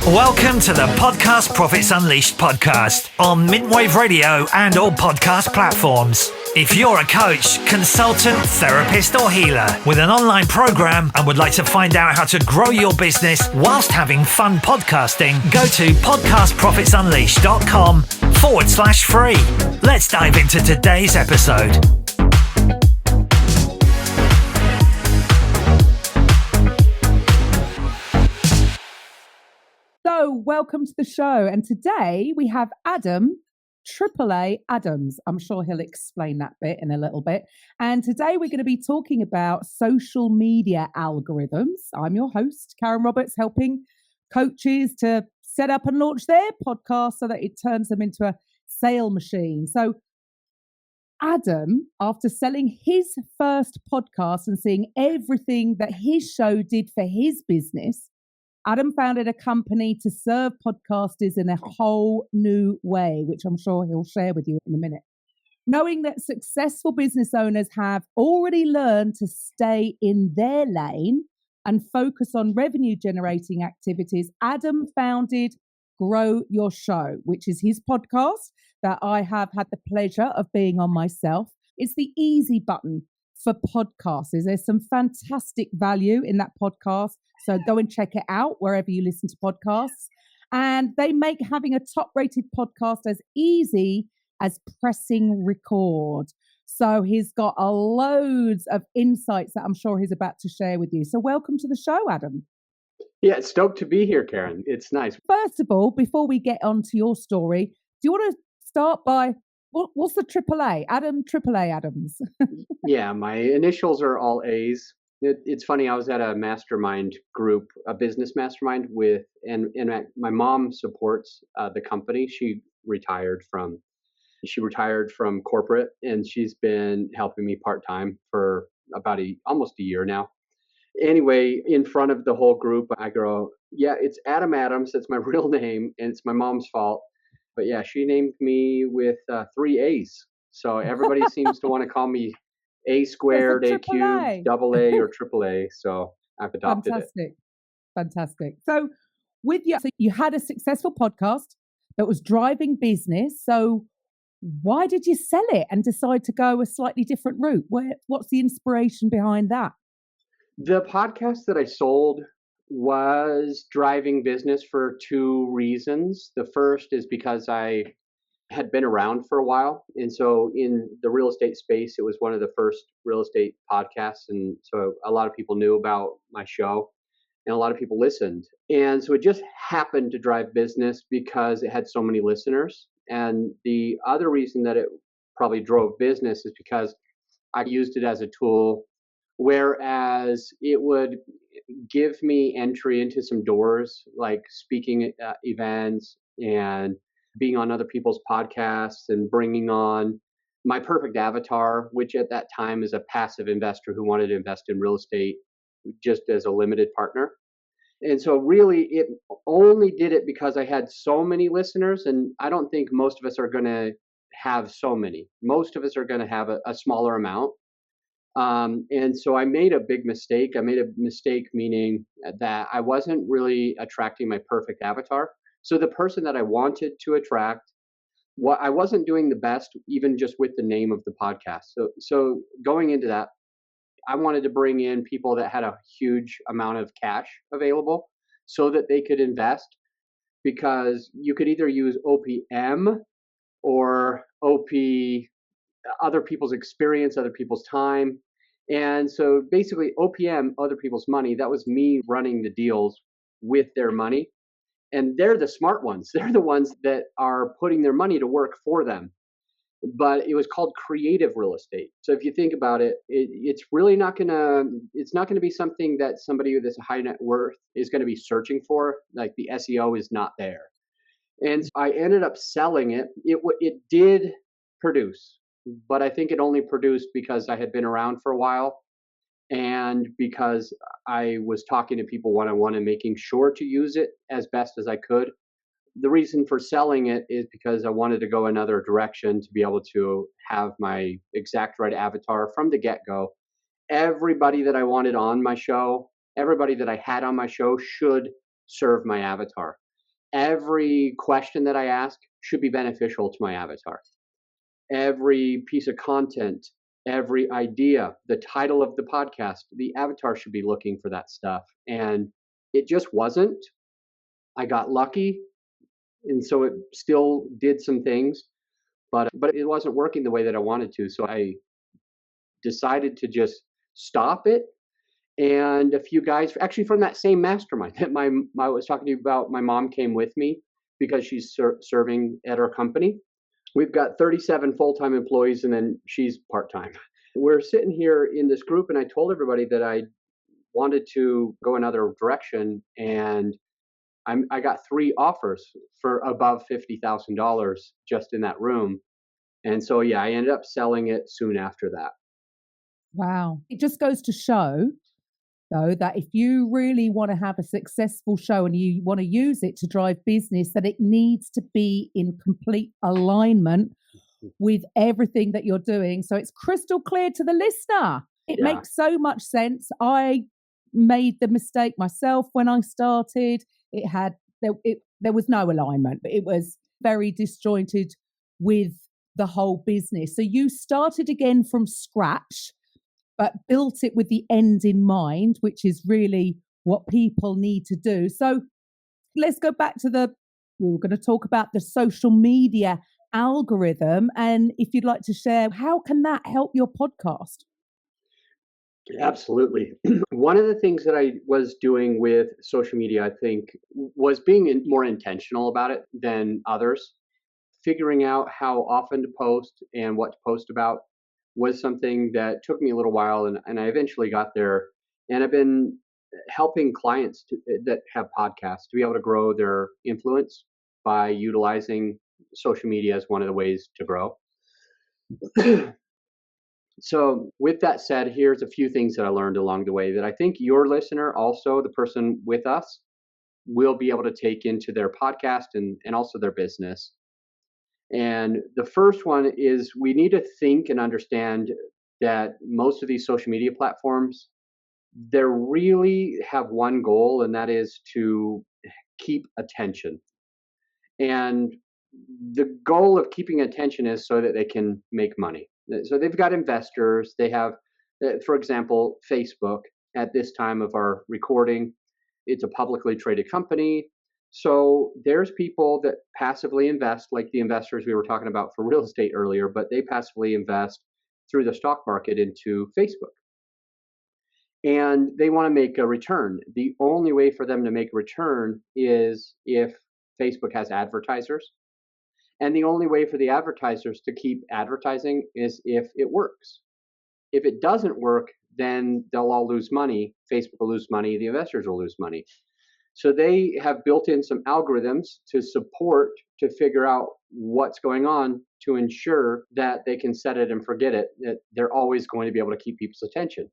Welcome to the Podcast Profits Unleashed podcast on Mintwave Radio and all podcast platforms. If you're a coach, consultant, therapist, or healer with an online program and would like to find out how to grow your business whilst having fun podcasting, go to podcastprofitsunleashed.com/free. Let's dive into today's episode. So, welcome to the show. And today we have Adam, AAA Adams. I'm sure he'll explain that bit in a little bit. And today we're going to be talking about social media algorithms. I'm your host, Karen Roberts, helping coaches to set up and launch their podcast so that it turns them into a sale machine. So, Adam, after selling his first podcast and seeing everything that his show did for his business, Adam founded a company to serve podcasters in a whole new way, which I'm sure he'll share with you in a minute. Knowing that successful business owners have already learned to stay in their lane and focus on revenue generating activities, Adam founded Grow Your Show, which is his podcast that I have had the pleasure of being on myself. It's the easy button for podcasters. There's some fantastic value in that podcast. So go and check it out wherever you listen to podcasts. And they make having a top-rated podcast as easy as pressing record. So he's got loads of insights that I'm sure he's about to share with you. So welcome to the show, Adam. Yeah, stoked to be here, Karen. It's nice. First of all, before we get on to your story, do you want to start by, what's the AAA? Adam, AAA Adams. Yeah, my initials are all A's. It's funny, I was at a mastermind group, a business mastermind and my mom supports the company. She retired from corporate, and she's been helping me part-time for about almost a year now. Anyway, in front of the whole group, I go, yeah, it's Adam Adams. That's my real name, and it's my mom's fault. But yeah, she named me with 3 A's. So everybody seems to want to call me A squared, A cubed, double A, or triple A. So I've adopted it. Fantastic. So you had a successful podcast that was driving business. So why did you sell it and decide to go a slightly different route? What's the inspiration behind that? The podcast that I sold was driving business for 2 reasons. The first is because I had been around for a while. And so in the real estate space, it was one of the first real estate podcasts. And so a lot of people knew about my show and a lot of people listened. And so it just happened to drive business because it had so many listeners. And the other reason that it probably drove business is because I used it as a tool, whereas it would give me entry into some doors like speaking at events and being on other people's podcasts and bringing on my perfect avatar, which at that time is a passive investor who wanted to invest in real estate just as a limited partner. And so really it only did it because I had so many listeners, and I don't think most of us are going to have so many. Most of us are going to have a smaller amount. And so I made a big mistake. I made a mistake meaning that I wasn't really attracting my perfect avatar. So the person that I wanted to attract, I wasn't doing the best, even just with the name of the podcast. So going into that, I wanted to bring in people that had a huge amount of cash available so that they could invest, because you could either use OPM or OP, other people's experience, other people's time. And so basically OPM, other people's money, that was me running the deals with their money. And they're the smart ones. They're the ones that are putting their money to work for them. But it was called creative real estate. So if you think about it, it's really not gonna be something that somebody with a high net worth is going to be searching for. Like the SEO is not there. And so I ended up selling it. It did produce, but I think it only produced because I had been around for a while, and because I was talking to people one-on-one and making sure to use it as best as I could. The reason for selling it is because I wanted to go another direction to be able to have my exact right avatar from the get-go. Everybody that I wanted on my show, everybody that I had on my show should serve my avatar. Every question that I ask should be beneficial to my avatar. Every piece of content, every idea, the title of the podcast, the avatar should be looking for that stuff. And it just wasn't. I got lucky. And so it still did some things, but it wasn't working the way that I wanted to. So I decided to just stop it. And a few guys, actually from that same mastermind that I was talking to you about, my mom came with me because she's serving at our company. We've got 37 full-time employees, and then she's part-time. We're sitting here in this group, and I told everybody that I wanted to go another direction, and I got 3 offers for above $50,000 just in that room. And so, yeah, I ended up selling it soon after that. Wow. It just goes to show, though, that if you really want to have a successful show and you want to use it to drive business, that it needs to be in complete alignment with everything that you're doing. So it's crystal clear to the listener. It makes so much sense. I made the mistake myself when I started. There was no alignment, but it was very disjointed with the whole business. So you started again from scratch, but built it with the end in mind, which is really what people need to do. So let's go back to we were going to talk about the social media algorithm. And if you'd like to share, how can that help your podcast? Absolutely. One of the things that I was doing with social media, I think, was being more intentional about it than others. Figuring out how often to post and what to post about was something that took me a little while, and I eventually got there. And I've been helping clients that have podcasts to be able to grow their influence by utilizing social media as one of the ways to grow. So with that said, here's a few things that I learned along the way that I think your listener, also the person with us, will be able to take into their podcast and also their business. And the first one is we need to think and understand that most of these social media platforms, they really have one goal, and that is to keep attention. And the goal of keeping attention is so that they can make money. So they've got investors. They have, for example, Facebook at this time of our recording, it's a publicly traded company. So there's people that passively invest, like the investors we were talking about for real estate earlier, but they passively invest through the stock market into Facebook. And they want to make a return. The only way for them to make a return is if Facebook has advertisers. And the only way for the advertisers to keep advertising is if it works. If it doesn't work, then they'll all lose money. Facebook will lose money. The investors will lose money. So they have built in some algorithms to support, to figure out what's going on to ensure that they can set it and forget it, that they're always going to be able to keep people's attention.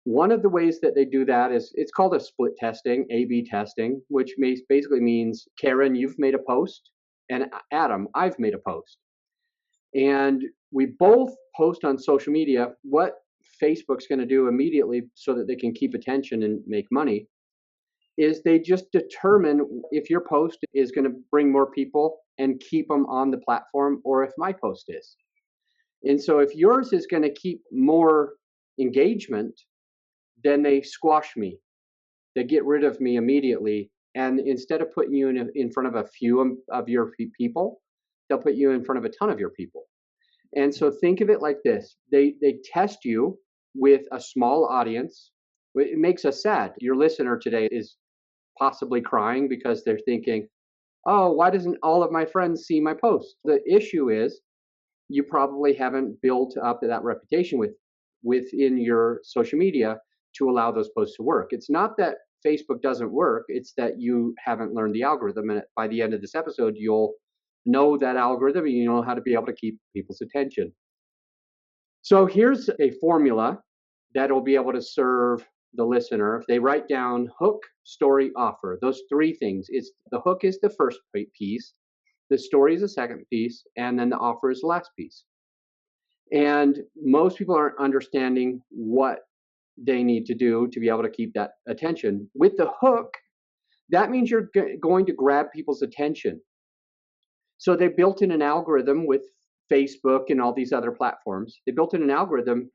One of the ways that they do that is it's called a split testing, A/B testing, which basically means, Karen, you've made a post, and Adam, I've made a post. And we both post on social media. What Facebook's going to do immediately so that they can keep attention and make money is they just determine if your post is going to bring more people and keep them on the platform, or if my post is. And so if yours is going to keep more engagement, then they squash me. They get rid of me immediately. And instead of putting you in front of a few of your people, they'll put you in front of a ton of your people. And so think of it like this. They test you with a small audience. It makes us sad. Your listener today is possibly crying because they're thinking, oh, why doesn't all of my friends see my post? The issue is you probably haven't built up that reputation within your social media to allow those posts to work. It's not that Facebook doesn't work. It's that you haven't learned the algorithm. And by the end of this episode, you'll know that algorithm and you know how to be able to keep people's attention. So here's a formula that will be able to serve the listener. If they write down hook, story, offer, those 3 things. It's the hook is the first piece, the story is the second piece, and then the offer is the last piece. And most people aren't understanding what they need to do to be able to keep that attention. With the hook, that means you're going to grab people's attention. So they built in an algorithm with Facebook and all these other platforms. They built in an algorithm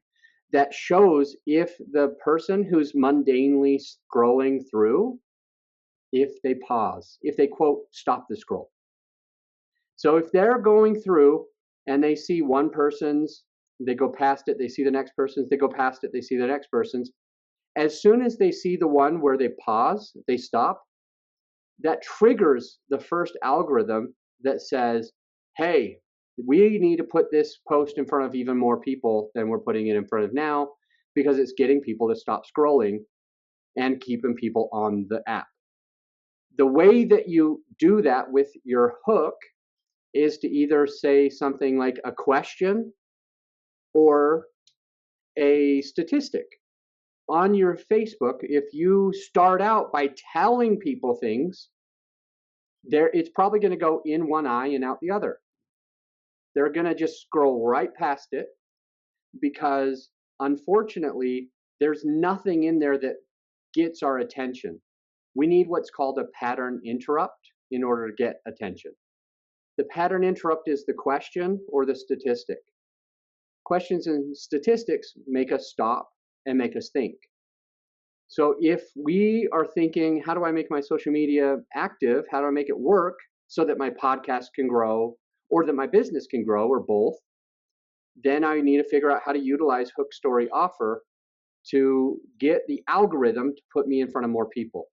that shows if the person who's mundanely scrolling through, if they pause, if they quote, stop the scroll. So if they're going through and they see one person's, they go past it, they see the next person's, they go past it, they see the next person's. As soon as they see the one where they pause, they stop, that triggers the first algorithm that says, hey, we need to put this post in front of even more people than we're putting it in front of now, because it's getting people to stop scrolling and keeping people on the app. The way that you do that with your hook is to either say something like a question or a statistic. On your Facebook, if you start out by telling people things, it's probably going to go in one eye and out the other. They're going to just scroll right past it because, unfortunately, there's nothing in there that gets our attention. We need what's called a pattern interrupt in order to get attention. The pattern interrupt is the question or the statistic. Questions and statistics make us stop and make us think. So if we are thinking, how do I make my social media active? How do I make it work so that my podcast can grow or that my business can grow, or both? Then I need to figure out how to utilize hook, story, offer to get the algorithm to put me in front of more people.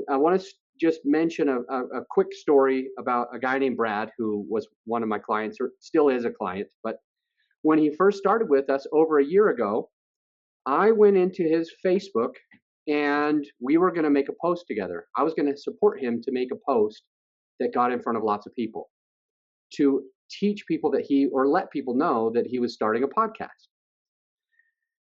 I want to just mention a quick story about a guy named Brad, who was one of my clients, or still is a client. But when he first started with us over a year ago, I went into his Facebook and we were going to make a post together. I was going to support him to make a post that got in front of lots of people to teach people or let people know that he was starting a podcast.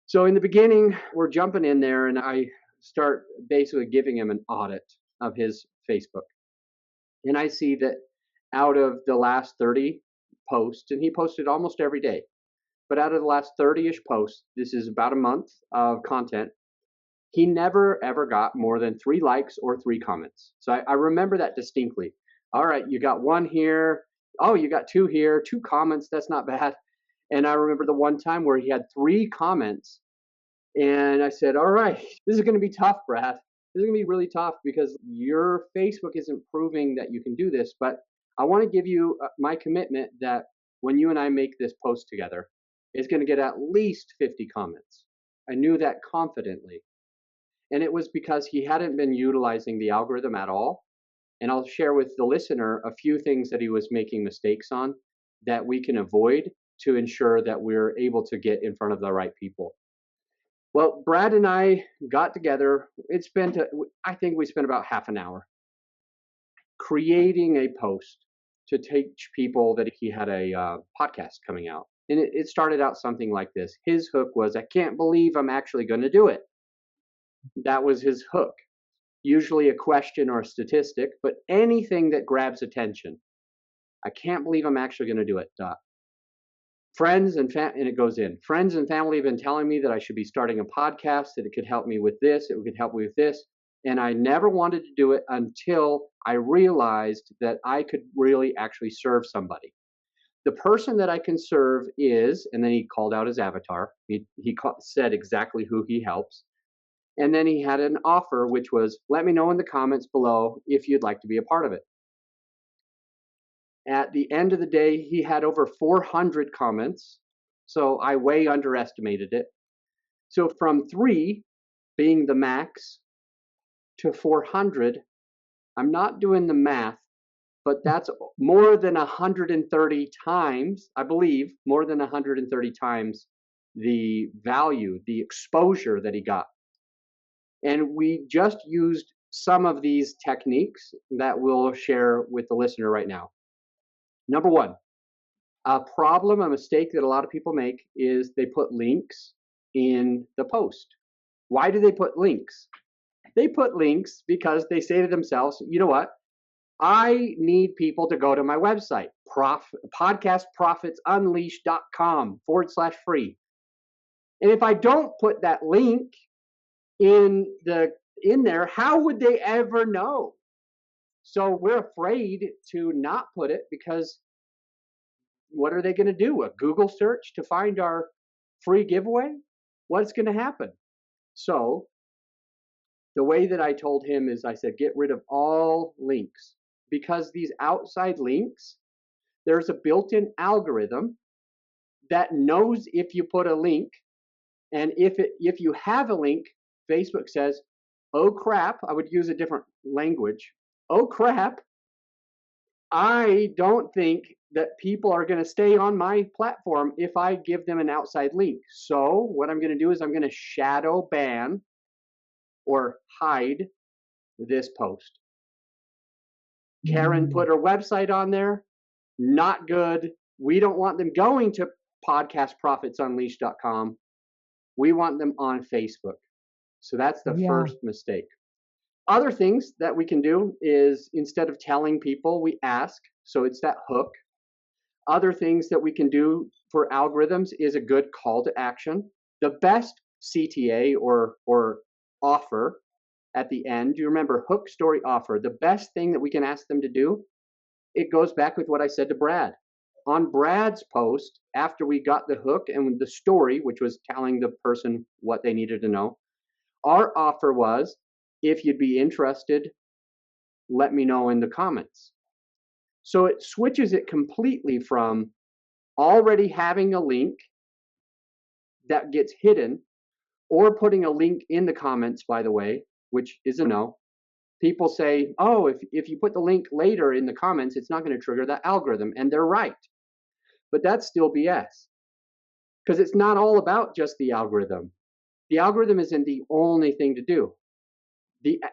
So in the beginning, we're jumping in there and I start basically giving him an audit of his Facebook. And I see that out of the last 30 posts, and he posted almost every day, but out of the last 30-ish posts, this is about a month of content, he never ever got more than 3 likes or 3 comments. So I remember that distinctly. All right, you got 1 here. Oh, you got 2 here, 2 comments. That's not bad. And I remember the one time where he had 3 comments. And I said, all right, this is going to be tough, Brad. This is going to be really tough because your Facebook isn't proving that you can do this. But I want to give you my commitment that when you and I make this post together, it's going to get at least 50 comments. I knew that confidently. And it was because he hadn't been utilizing the algorithm at all. And I'll share with the listener a few things that he was making mistakes on that we can avoid to ensure that we're able to get in front of the right people. Well, Brad and I got together. I think we spent about half an hour creating a post to teach people that he had a podcast coming out. And it started out something like this. His hook was, I can't believe I'm actually going to do it. That was his hook. Usually a question or a statistic, but anything that grabs attention. I can't believe I'm actually going to do it. Friends and it goes in. Friends and family have been telling me that I should be starting a podcast, that it could help me with this, it could help me with this. And I never wanted to do it until I realized that I could really actually serve somebody. The person that I can serve is, and then he called out his avatar. He said exactly who he helps. And then he had an offer, which was, let me know in the comments below if you'd like to be a part of it. At the end of the day, he had over 400 comments. So I way underestimated it. So from 3 being the max to 400, I'm not doing the math, but that's more than 130 times, I believe, more than 130 times the value, the exposure that he got. And we just used some of these techniques that we'll share with the listener right now. Number 1, a mistake that a lot of people make is they put links in the post. Why do they put links? They put links because they say to themselves, you know what? I need people to go to my website, podcastprofitsunleashed.com/free. And if I don't put that link in the in there, how would they ever know? So we're afraid to not put it because what are they going to do? A Google search to find our free giveaway? What's going to happen? So the way that I told him is I said, get rid of all links, because these outside links, there's a built-in algorithm that knows if you put a link, and if you have a link, Facebook says, oh crap, I would use a different language. Oh crap, I don't think that people are going to stay on my platform if I give them an outside link. So what I'm going to do is I'm going to shadow ban or hide this post. Karen put her website on there. Not good. We don't want them going to podcastprofitsunleashed.com. We want them on Facebook. So that's the first mistake. Other things that we can do is instead of telling people, we ask. So it's that hook. Other things that we can do for algorithms is a good call to action. The best CTA or offer at the end, do you remember hook, story, offer? The best thing that we can ask them to do, it goes back with what I said to Brad. On Brad's post, after we got the hook and the story, which was telling the person what they needed to know, our offer was, if you'd be interested, let me know in the comments. So it switches it completely from already having a link that gets hidden, or putting a link in the comments, by the way, which is a no. People say, oh, if you put the link later in the comments, it's not going to trigger that algorithm. And they're right. But that's still BS. Because it's not all about just the algorithm. The algorithm isn't the only thing to do.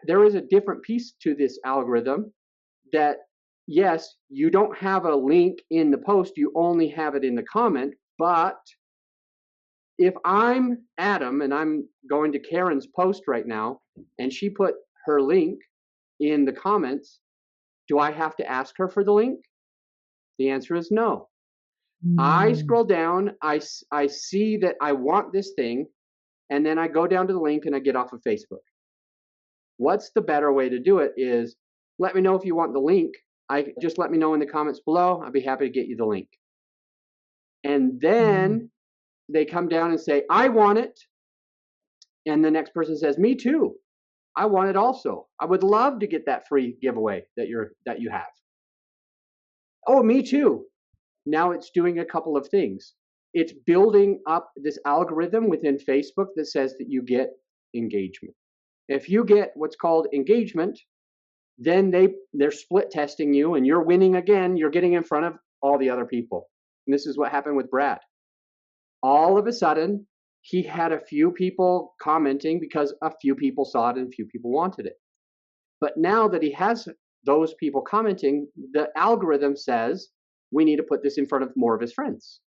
There is a different piece to this algorithm that, yes, you don't have a link in the post, you only have it in the comment, but if I'm Adam and I'm going to Karen's post right now and she put her link in the comments, do I have to ask her for the link? The answer is no. I scroll down, I see that I want this thing, and then I go down to the link and I get off of Facebook. What's the better way to do it is, let me know if you want the link. Just let me know in the comments below. I'd be happy to get you the link. And then they come down and say, I want it. And the next person says, me too. I want it also. I would love to get that free giveaway that you have. Oh, me too. Now it's doing a couple of things. It's building up this algorithm within Facebook that says that you get engagement. If you get what's called engagement, then they're split testing you and you're winning again. You're getting in front of all the other people. And this is what happened with Brad. All of a sudden, he had a few people commenting because a few people saw it and a few people wanted it. But now that he has those people commenting, the algorithm says, we need to put this in front of more of his friends.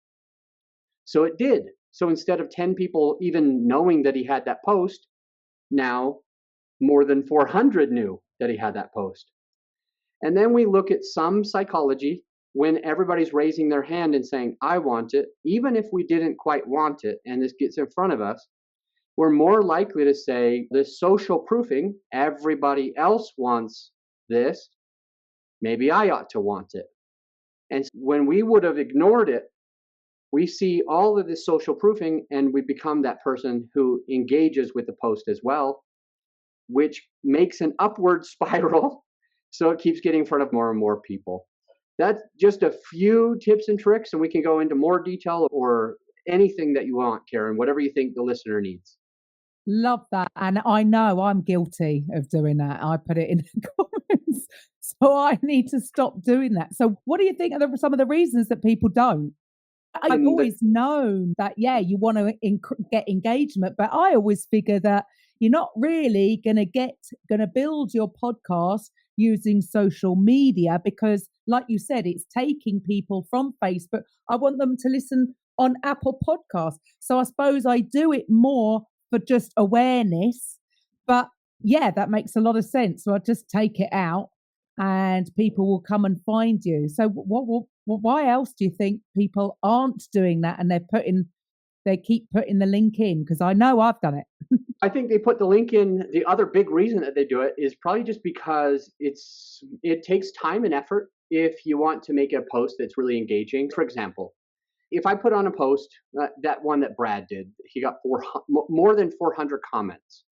So it did. So instead of 10 people even knowing that he had that post, now more than 400 knew that he had that post. And then we look at some psychology when everybody's raising their hand and saying, I want it, even if we didn't quite want it and this gets in front of us, we're more likely to say the social proofing, everybody else wants this, maybe I ought to want it. And when we would have ignored it, we see all of this social proofing and we become that person who engages with the post as well, which makes an upward spiral. So it keeps getting in front of more and more people. That's just a few tips and tricks, and we can go into more detail or anything that you want, Karen, whatever you think the listener needs. Love that. And I know I'm guilty of doing that. I put it in the comments. So I need to stop doing that. So what do you think are some of the reasons that people don't? I've always known that, you want to get engagement, but I always figure that you're not really going to build your podcast using social media because, like you said, it's taking people from Facebook. I want them to listen on Apple Podcasts. So I suppose I do it more for just awareness. But yeah, that makes a lot of sense. So I just take it out and people will come and find you. So why else do you think people aren't doing that and they're they keep putting the link in? Because I know I've done it. I think they put the link in. The other big reason that they do it is probably just because it takes time and effort if you want to make a post that's really engaging. For example, if I put on a post, that one that Brad did, he got more than 400 comments.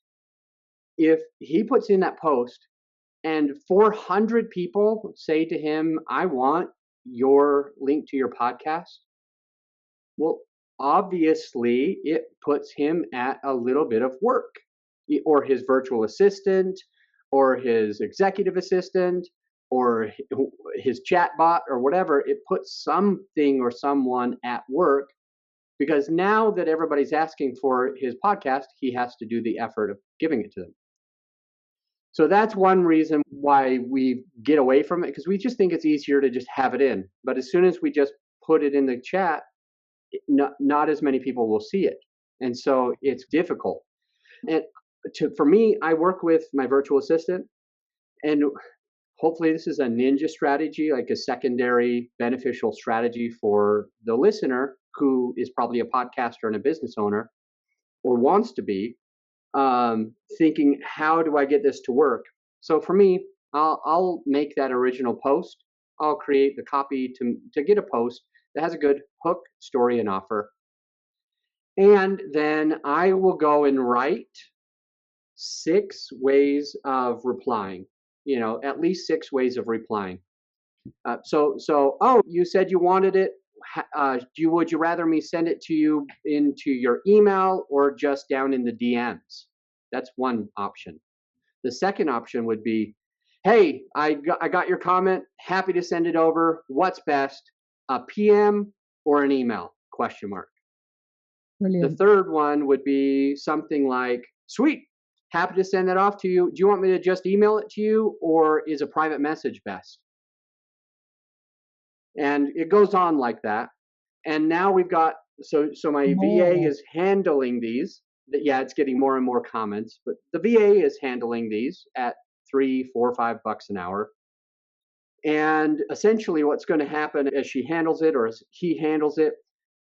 If he puts in that post and 400 people say to him, I want your link to your podcast, well, obviously it puts him at a little bit of work, or his virtual assistant, or his executive assistant, or his chat bot, or whatever. It puts something or someone at work, because now that everybody's asking for his podcast, he has to do the effort of giving it to them. So that's one reason why we get away from it, because we just think it's easier to just have it in. But as soon as we just put it in the chat, not as many people will see it. And so it's difficult. And for me, I work with my virtual assistant, and hopefully this is a ninja strategy, like a secondary beneficial strategy for the listener who is probably a podcaster and a business owner, or wants to be, thinking, how do I get this to work? So for me, I'll make that original post. I'll create the copy to get a post that has a good hook, story, and offer. And then I will go and write 6 ways of replying, at least 6 ways of replying. Oh, you said you wanted it. Would you rather me send it to you into your email or just down in the DMs? That's one option. The second option would be, hey, I got your comment. Happy to send it over. What's best, a PM or an email? ? Brilliant. The third one would be something like, sweet, happy to send that off to you. Do you want me to just email it to you, or is a private message best? And it goes on like that. And now we've got, so my VA is handling these. Yeah, it's getting more and more comments, but the VA is handling these at $3, $4, $5 an hour. And essentially what's going to happen as she handles it, or as he handles it,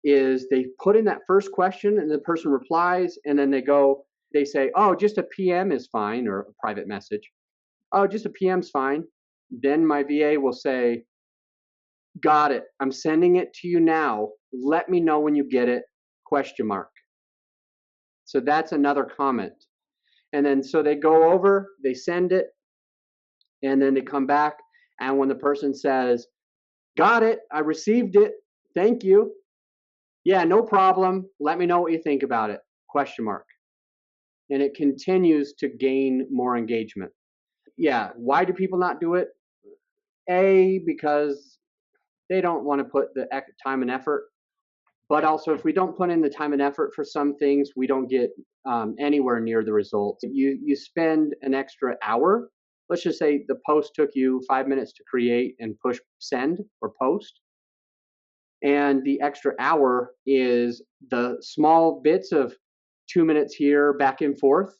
is they put in that first question and the person replies, and then they say, oh, just a PM is fine, or a private message. Oh, just a PM's fine. Then my VA will say, got it. I'm sending it to you now. Let me know when you get it, ? So that's another comment. And then so they go over, they send it, and then they come back. And when the person says, got it, I received it, thank you. Yeah, no problem. Let me know what you think about it, ? And it continues to gain more engagement. Yeah, why do people not do it? A, because they don't want to put the time and effort. But also, if we don't put in the time and effort for some things, we don't get anywhere near the results. You spend an extra hour. Let's just say the post took you 5 minutes to create and push send or post. And the extra hour is the small bits of 2 minutes here, back and forth,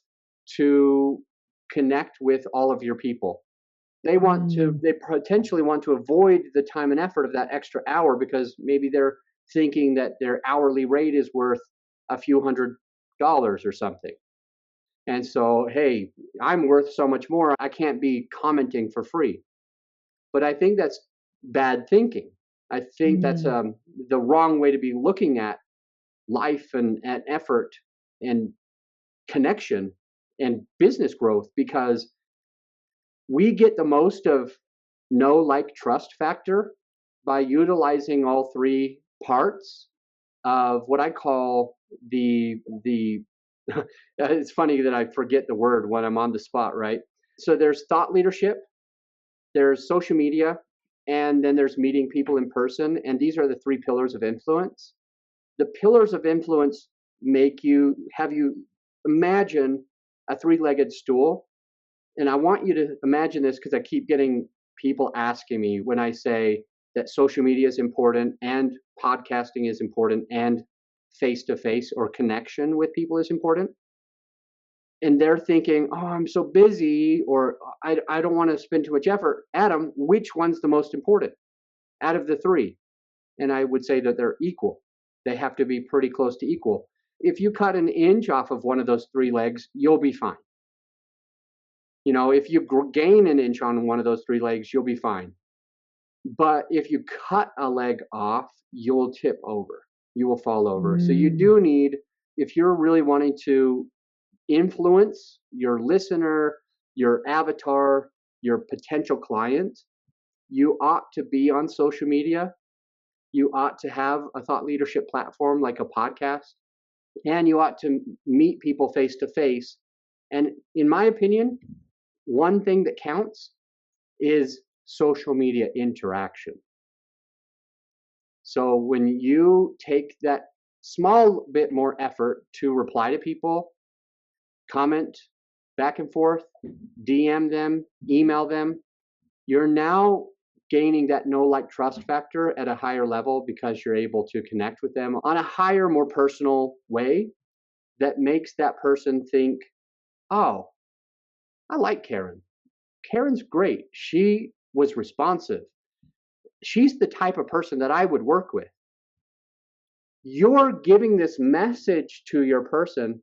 to connect with all of your people. They potentially want to avoid the time and effort of that extra hour, because maybe they're thinking that their hourly rate is worth a few $100s or something. And so, hey, I'm worth so much more, I can't be commenting for free. But I think that's bad thinking. I think that's the wrong way to be looking at life and effort and connection and business growth, because we get the most of know, like, trust factor by utilizing all 3 parts of what I call the it's funny that I forget the word when I'm on the spot, right? So there's thought leadership, there's social media, and then there's meeting people in person. And these are the 3 pillars of influence. The pillars of influence have you imagine a 3-legged stool. And I want you to imagine this, because I keep getting people asking me when I say that social media is important and podcasting is important and face-to-face or connection with people is important. And they're thinking, oh, I'm so busy, or I don't want to spend too much effort. Adam, which one's the most important out of the 3? And I would say that they're equal. They have to be pretty close to equal. If you cut an inch off of one of those three legs, you'll be fine. If you gain an inch on one of those three legs, you'll be fine. But if you cut a leg off, you'll tip over. You will fall over. So you do need, if you're really wanting to influence your listener, your avatar, your potential client, you ought to be on social media. You ought to have a thought leadership platform like a podcast, and you ought to meet people face to face. And in my opinion, one thing that counts is social media interaction. So when you take that small bit more effort to reply to people, comment back and forth, DM them, email them, you're now gaining that know, like, trust factor at a higher level because you're able to connect with them on a higher, more personal way that makes that person think, oh, I like Karen. Karen's great. She was responsive. She's the type of person that I would work with. You're giving this message to your person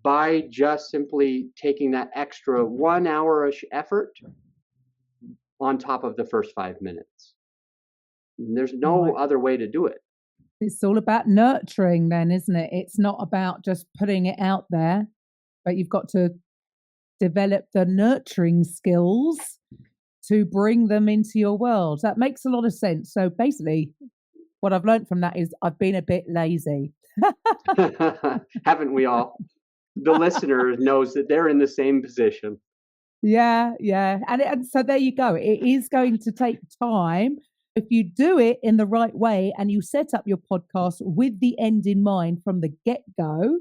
by just simply taking that extra 1 hour-ish effort on top of the first 5 minutes. There's no other way to do it. It's all about nurturing then, isn't it? It's not about just putting it out there, but you've got to develop the nurturing skills to bring them into your world. That makes a lot of sense. So basically, what I've learned from that is I've been a bit lazy. Haven't we all? The listener knows that they're in the same position. Yeah. And so there you go. It is going to take time. If you do it in the right way and you set up your podcast with the end in mind from the get-go,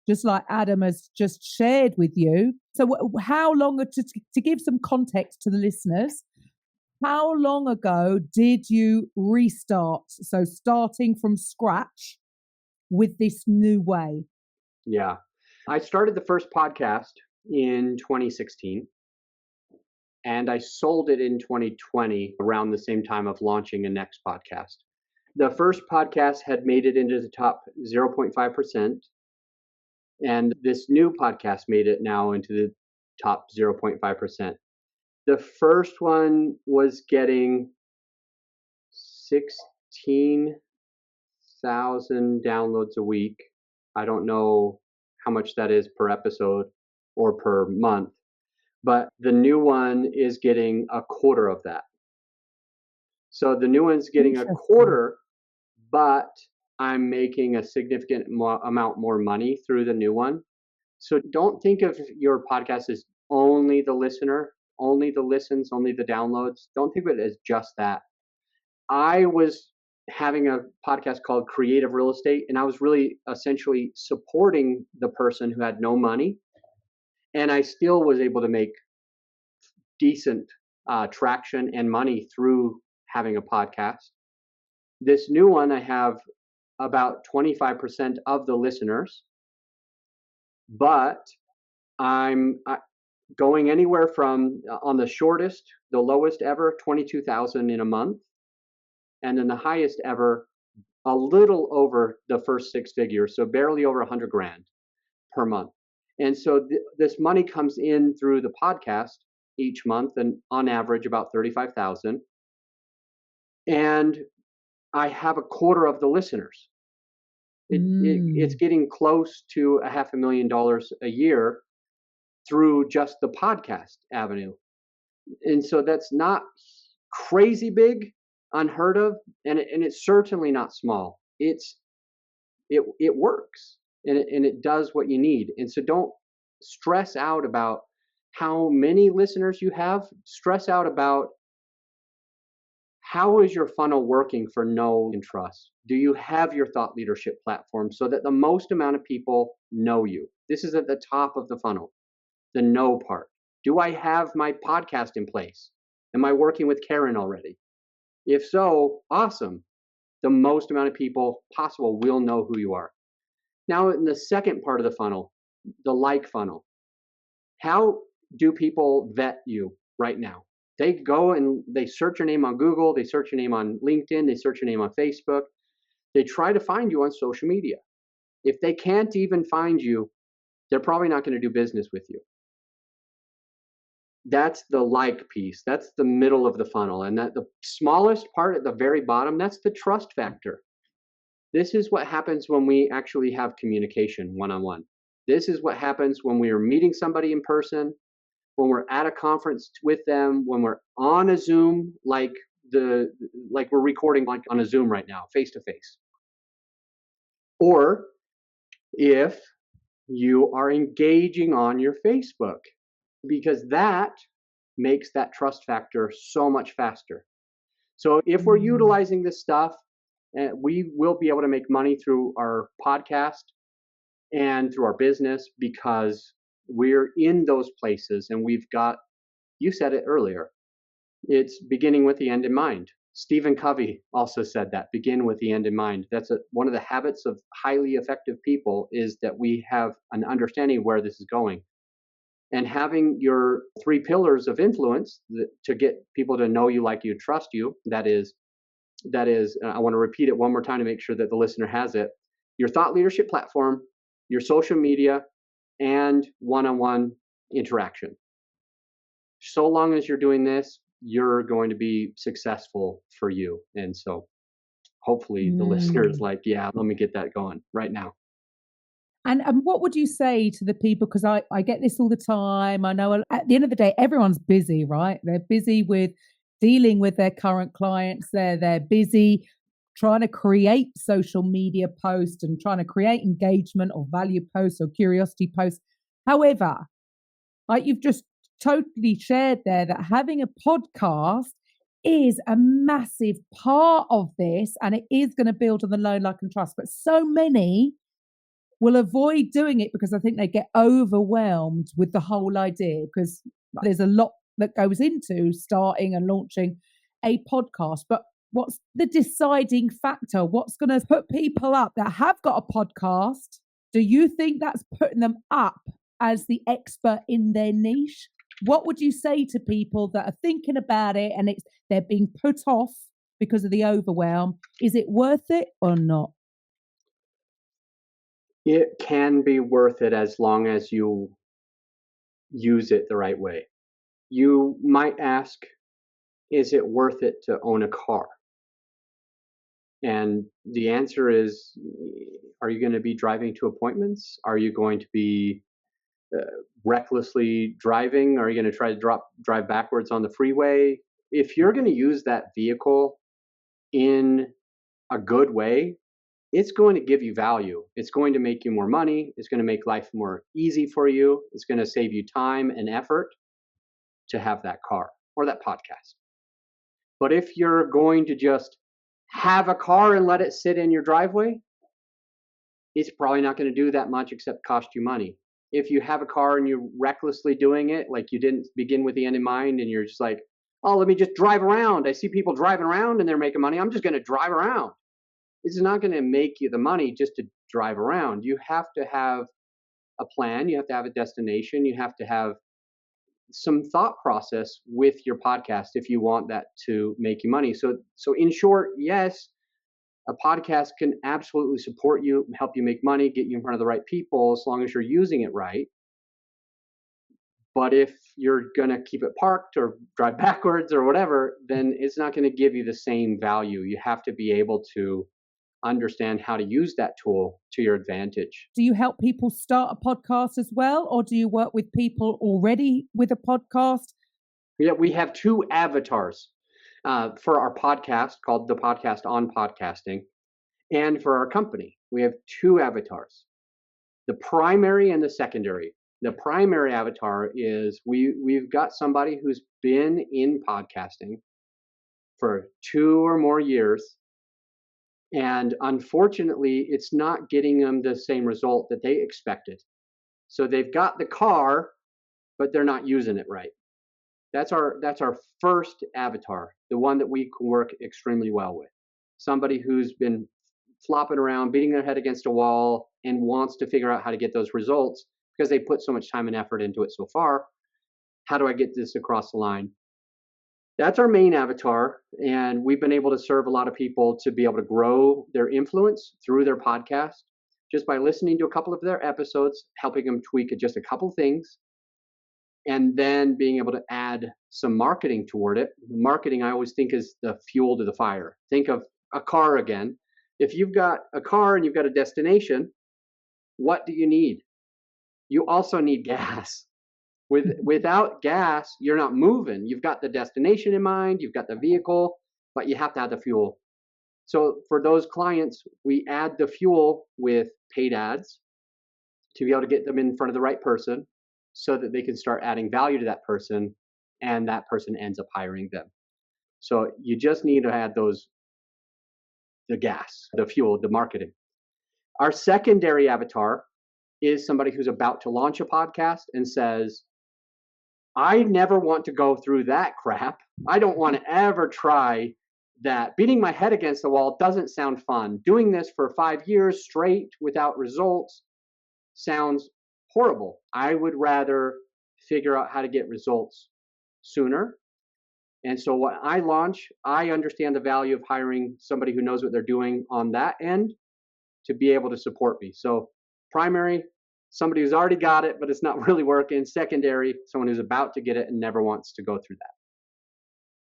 just like Adam has just shared with you. So how long, to give some context to the listeners, how long ago did you restart? So starting from scratch with this new way? Yeah. I started the first podcast in 2016. And I sold it in 2020 around the same time of launching a next podcast. The first podcast had made it into the top 0.5%. And this new podcast made it now into the top 0.5%. The first one was getting 16,000 downloads a week. I don't know how much that is per episode or per month. But the new one is getting a quarter of that. So the new one's getting a quarter, but I'm making a significant amount more money through the new one. So don't think of your podcast as only the listener, only the listens, only the downloads. Don't think of it as just that. I was having a podcast called Creative Real Estate, and I was really essentially supporting the person who had no money. And I still was able to make decent traction and money through having a podcast. This new one, I have about 25% of the listeners, but I'm going anywhere from, on the shortest, the lowest ever, 22,000 in a month, and then the highest ever, a little over the first six figures, so barely over 100 grand per month. And so this money comes in through the podcast each month, and on average about 35,000. And I have a quarter of the listeners. It's getting close to $500,000 a year through just the podcast avenue. And so that's not crazy big, unheard of, and it's certainly not small. It works, and it does what you need. And so don't stress out about how many listeners you have. Stress out about how is your funnel working for know and trust. Do you have your thought leadership platform so that the most amount of people know you? This is at the top of the funnel, the know part. Do I have my podcast in place? Am I working with Karen already? If so, awesome. The most amount of people possible will know who you are. Now, in the second part of the funnel, the like funnel, how do people vet you right now? They go and they search your name on Google, they search your name on LinkedIn, they search your name on Facebook. They try to find you on social media. If they can't even find you, they're probably not going to do business with you. That's the like piece. That's the middle of the funnel. And that the smallest part at the very bottom, that's the trust factor. This is what happens when we actually have communication one-on-one. This is what happens when we are meeting somebody in person, when we're at a conference with them, when we're on a Zoom, like we're recording like on a Zoom right now, face to face. Or if you are engaging on your Facebook, because that makes that trust factor so much faster. So if we're utilizing this stuff, we will be able to make money through our podcast and through our business because we're in those places and we've got, you said it earlier, it's beginning with the end in mind. Stephen Covey also said that, begin with the end in mind. That's one of the habits of highly effective people, is that we have an understanding of where this is going. And having your 3 pillars of influence to get people to know you, like you, trust you, that is, I want to repeat it one more time to make sure that the listener has it. Your thought leadership platform, your social media, and one-on-one interaction. So long as you're doing this, you're going to be successful for you. And so hopefully the listener is like, yeah, let me get that going right now. And what would you say to the people? Because I get this all the time. I know at the end of the day, everyone's busy, right? They're busy with dealing with their current clients. They're busy trying to create social media posts and trying to create engagement or value posts or curiosity posts. However, like you've just totally shared there, that having a podcast is a massive part of this, and it is going to build on the know, like, and trust. But so many will avoid doing it because I think they get overwhelmed with the whole idea, because there's a lot that goes into starting and launching a podcast. But what's the deciding factor? What's going to put people up that have got a podcast? Do you think that's putting them up as the expert in their niche? What would you say to people that are thinking about it and they're being put off because of the overwhelm? Is it worth it or not? It can be worth it as long as you use it the right way. You might ask, is it worth it to own a car? And the answer is, are you going to be driving to appointments? Are you going to be recklessly driving? Are you going to try to drive backwards on the freeway? If you're going to use that vehicle in a good way, it's going to give you value. It's going to make you more money. It's going to make life more easy for you. It's going to save you time and effort to have that car or that podcast. But if you're going to just have a car and let it sit in your driveway, it's probably not going to do that much except cost you money. If you have a car and you're recklessly doing it, like you didn't begin with the end in mind, and you're just like, oh, let me just drive around. I see people driving around and they're making money. I'm just going to drive around. It's not going to make you the money just to drive around. You have to have a plan. You have to have a destination. You have to have some thought process with your podcast if you want that to make you money. So in short, yes, a podcast can absolutely support you, help you make money, get you in front of the right people, as long as you're using it right. But if you're going to keep it parked or drive backwards or whatever, then it's not going to give you the same value. You have to be able to understand how to use that tool to your advantage. Do you help people start a podcast as well, or do you work with people already with a podcast? Yeah, we have 2 avatars for our podcast called The Podcast on Podcasting, and for our company, we have 2 avatars, the primary and the secondary. The primary avatar is we've got somebody who's been in podcasting for 2 or more years, and unfortunately, it's not getting them the same result that they expected. So they've got the car, but they're not using it right. That's our first avatar, the one that we can work extremely well with. Somebody who's been flopping around, beating their head against a wall, and wants to figure out how to get those results because they put so much time and effort into it so far. How do I get this across the line? That's our main avatar. And we've been able to serve a lot of people to be able to grow their influence through their podcast just by listening to a couple of their episodes, helping them tweak just a couple things, and then being able to add some marketing toward it. Marketing, I always think, is the fuel to the fire. Think of a car again. If you've got a car and you've got a destination, what do you need? You also need gas. Without gas, you're not moving. You've got the destination in mind, you've got the vehicle, but you have to have the fuel. So for those clients, we add the fuel with paid ads to be able to get them in front of the right person so that they can start adding value to that person, and that person ends up hiring them. So you just need to add the gas, the fuel, the marketing. Our secondary avatar is somebody who's about to launch a podcast and says, I never want to go through that crap. I don't want to ever try that. Beating my head against the wall doesn't sound fun. Doing this for 5 years straight without results sounds horrible. I would rather figure out how to get results sooner. And so when I launch, I understand the value of hiring somebody who knows what they're doing on that end to be able to support me. So primary, somebody who's already got it, but it's not really working. Secondary, someone who's about to get it and never wants to go through that.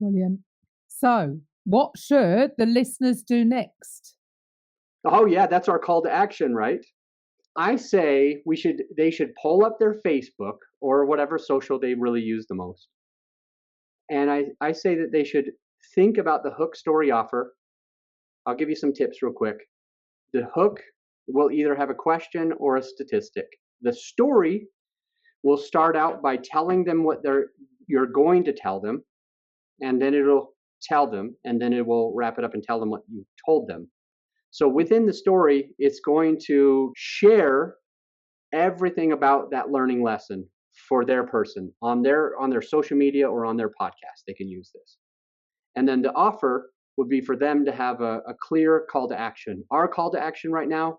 Brilliant. So what should the listeners do next? Oh yeah, that's our call to action, right? I say they should pull up their Facebook or whatever social they really use the most. And I say that they should think about the hook story offer. I'll give you some tips real quick. The hook will either have a question or a statistic. The story will start out by telling them what you're going to tell them, and then it'll tell them, and then it will wrap it up and tell them what you told them. So within the story, it's going to share everything about that learning lesson for their person on their social media or on their podcast. They can use this. And then the offer would be for them to have a clear call to action. Our call to action right now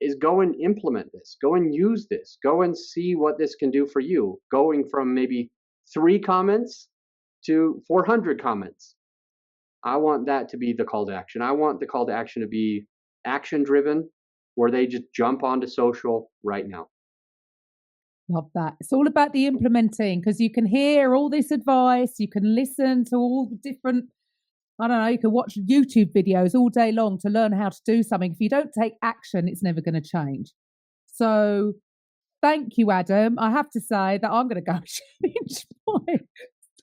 is go and implement this, go and use this, go and see what this can do for you, going from maybe 3 comments to 400 comments. I want that to be the call to action. I want the call to action to be action driven, where they just jump onto social right now. Love that. It's all about the implementing, because you can hear all this advice, you can listen to all the different, I don't know, you can watch YouTube videos all day long to learn how to do something. If you don't take action, it's never going to change. So thank you, Adam. I have to say that I'm going to go change my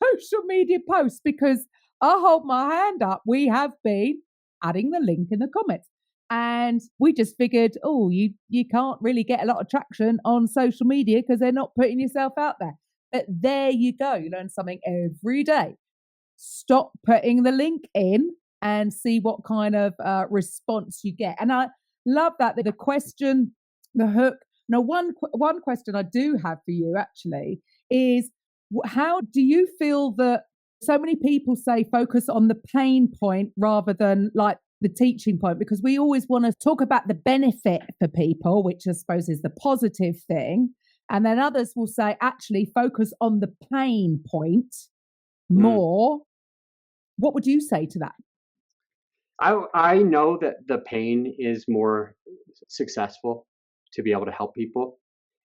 social media posts, because I hold my hand up. We have been adding the link in the comments. And we just figured, you can't really get a lot of traction on social media because they're not putting yourself out there. But there you go. You learn something every day. Stop putting the link in and see what kind of response you get. And I love that the question, the hook. Now, one question I do have for you actually is, how do you feel that so many people say focus on the pain point rather than like the teaching point? Because we always want to talk about the benefit for people, which I suppose is the positive thing. And then others will say, actually focus on the pain point more. What would you say to that? I know that the pain is more successful to be able to help people.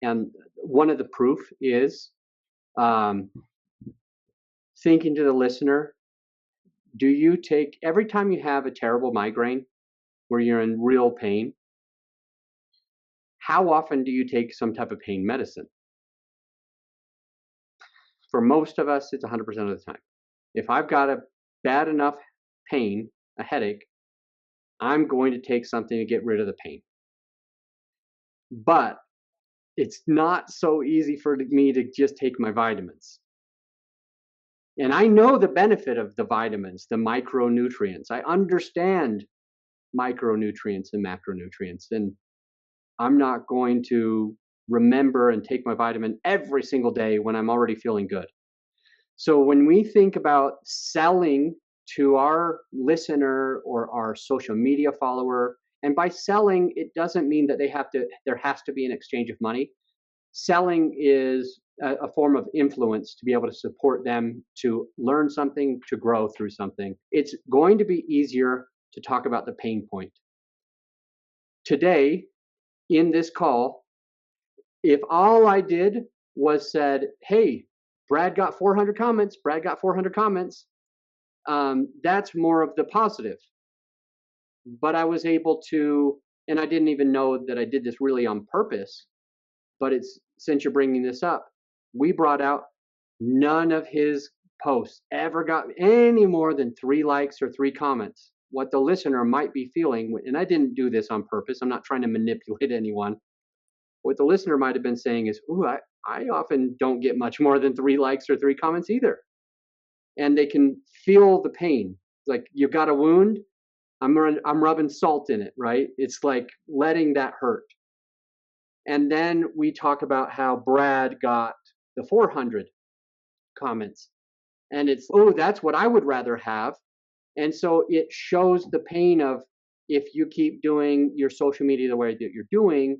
And one of the proof is thinking to the listener, do you take, every time you have a terrible migraine where you're in real pain, how often do you take some type of pain medicine? For most of us, it's 100% of the time. If I've got a bad enough pain, a headache, I'm going to take something to get rid of the pain. But it's not so easy for me to just take my vitamins. And I know the benefit of the vitamins, the micronutrients. I understand micronutrients and macronutrients. And I'm not going to remember and take my vitamin every single day when I'm already feeling good. So when we think about selling to our listener or our social media follower, and by selling, it doesn't mean that there has to be an exchange of money. Selling is a form of influence to be able to support them to learn something, to grow through something. It's going to be easier to talk about the pain point. Today, in this call, if all I did was said, hey, Brad got 400 comments, that's more of the positive. But I was able to, and I didn't even know that I did this really on purpose, but it's, since you're bringing this up, we brought out none of his posts ever got any more than 3 likes or 3 comments. What the listener might be feeling, and I didn't do this on purpose, I'm not trying to manipulate anyone. What the listener might have been saying is, ooh, I often don't get much more than 3 likes or 3 comments either. And they can feel the pain. Like, you've got a wound, I'm rubbing salt in it, right? It's like letting that hurt. And then we talk about how Brad got the 400 comments. And it's, oh, that's what I would rather have. And so it shows the pain of, if you keep doing your social media the way that you're doing,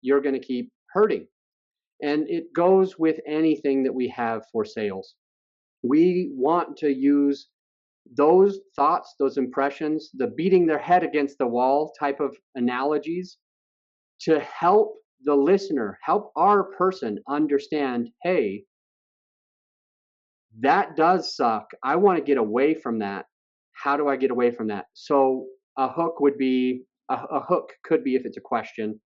you're going to keep hurting. And it goes with anything that we have for sales. We want to use those thoughts, those impressions, the beating their head against the wall type of analogies to help the listener, help our person understand, hey, that does suck. I want to get away from that. How do I get away from that? So a hook would be, a hook could be, if it's a question,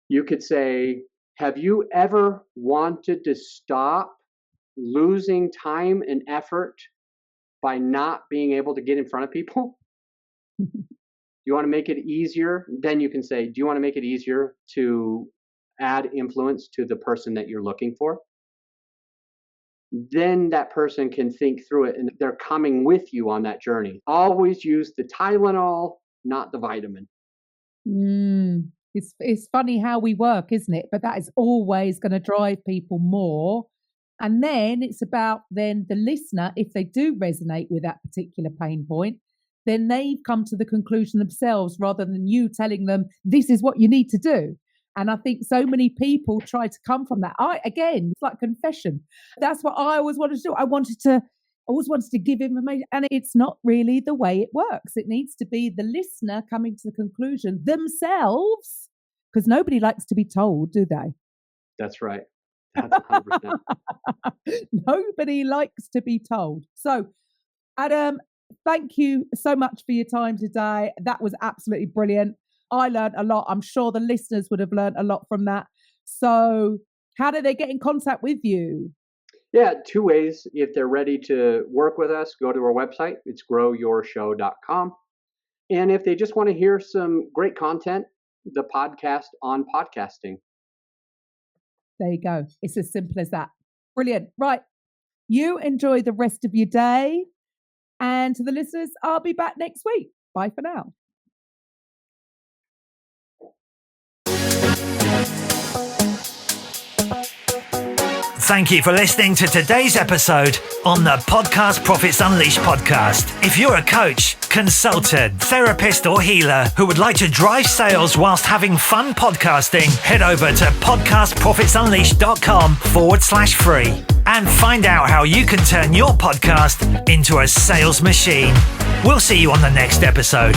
you could say, have you ever wanted to stop losing time and effort by not being able to get in front of people? You want to make it easier? Then you can say, do you want to make it easier to add influence to the person that you're looking for? Then that person can think through it, and they're coming with you on that journey. Always use the Tylenol, not the vitamin. It's funny how we work, isn't it? But that is always going to drive people more. And then it's about then the listener, if they do resonate with that particular pain point, then they've come to the conclusion themselves rather than you telling them, this is what you need to do. And I think so many people try to come from that. Again, it's like confession. That's what I always wanted to do. I always wanted to give information, and it's not really the way it works. It needs to be the listener coming to the conclusion themselves, because nobody likes to be told, do they? That's right. That's 100%. Nobody likes to be told. So, Adam, thank you so much for your time today. That was absolutely brilliant. I learned a lot. I'm sure the listeners would have learned a lot from that. So how do they get in contact with you? Yeah, 2 ways. If they're ready to work with us, go to our website. It's growyourshow.com. And if they just want to hear some great content, the podcast on podcasting. There you go. It's as simple as that. Brilliant. Right. You enjoy the rest of your day. And to the listeners, I'll be back next week. Bye for now. Thank you for listening to today's episode on the Podcast Profits Unleashed podcast. If you're a coach, consultant, therapist, or healer who would like to drive sales whilst having fun podcasting, head over to podcastprofitsunleashed.com/free and find out how you can turn your podcast into a sales machine. We'll see you on the next episode.